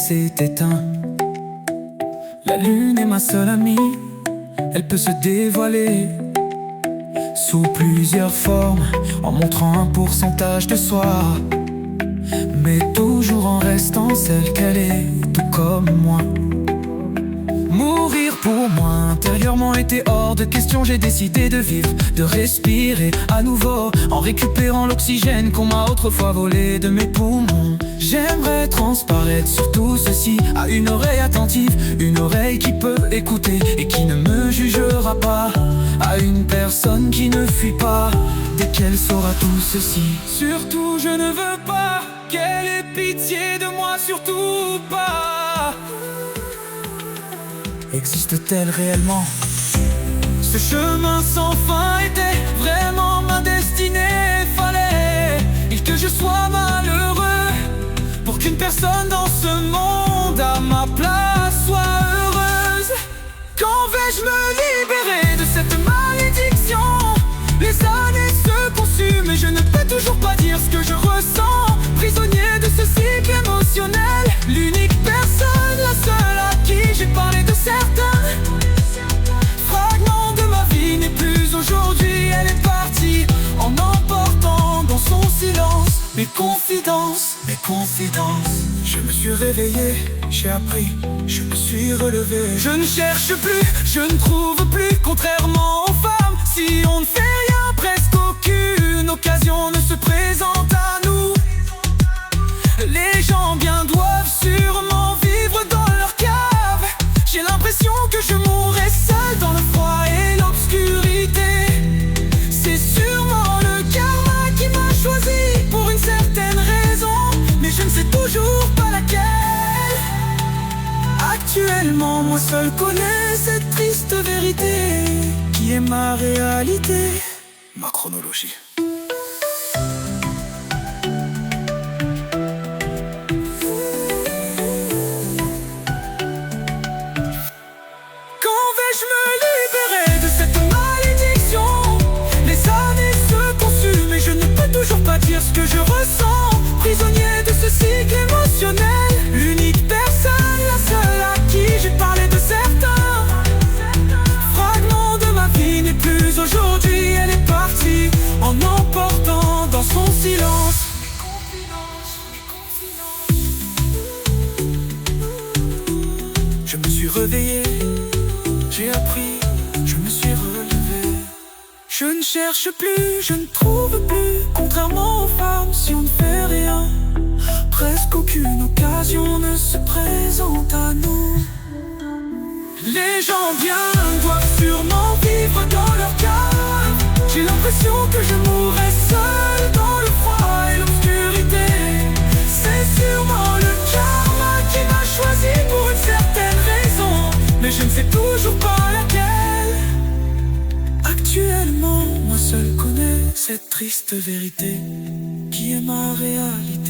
s'est éteint. La lune est ma seule amie, elle peut se dévoiler sous plusieurs formes, en montrant un pourcentage de soi, mais toujours en restant celle qu'elle est, tout comme moi. Mourir pour moi, intérieurement était hors de question. J'ai décidé de vivre, de respirer à nouveau, en récupérant l'oxygène qu'on m'a autrefois volé de mes poumons. J'aimerais transparaître sur tout ceci à une oreille attentive, une oreille qui peut écouter et qui ne me jugera pas, à une personne qui ne fuit pas dès qu'elle saura tout ceci. Surtout je ne veux pas qu'elle ait pitié de moi, surtout pas. Existe-t-elle réellement? Ce chemin sans fin était vraiment ma destinée. Fallait-il que je sois malheureux pour qu'une personne dans ce monde à ma place soit heureuse? Quand vais-je me libérer de cette malédiction? Les années se consument et je ne peux toujours pas dire ce que je ressens. Prisonnier de ce cycle émotionnel, l'unique personne, la seule à qui j'ai parlé de certains fragments de ma vie n'est plus aujourd'hui. Elle est partie en emportant dans son silence mes confidences, mes confidences. Je me suis réveillé, j'ai appris, je me suis relevé. Je ne cherche plus, je ne trouve plus. Contrairement aux femmes, si on ne fait rien, presque aucune occasion ne se présente à nous. Les gens bien doivent sûrement vivre dans leur cave. J'ai l'impression que je mourrai seul dans le froid et l'obscurité. C'est sûrement le karma qui m'a choisi pour une certaine raison, mais je ne sais toujours pas laquelle. Actuellement, moi seul connais cette triste vérité qui est ma réalité, ma chronologie. Dire ce que je ressens, prisonnier de ce cycle émotionnel, l'unique personne, la seule à qui j'ai parlé de certains fragments de ma vie n'est plus aujourd'hui. Elle est partie en emportant dans son silence Je me suis réveillé, j'ai appris, je me suis relevé. Je ne cherche plus, je ne trouve plus. Contrairement aux femmes, si on ne fait rien, presque aucune occasion ne se présente à nous. Les gens bien doivent sûrement vivre dans leur cave. J'ai l'impression que je mourrai seul dans le froid et l'obscurité. C'est sûrement le karma qui m'a choisi pour une certaine raison, mais je ne sais toujours pas laquelle. Actuellement, moi seul connais cette triste vérité qui est ma réalité.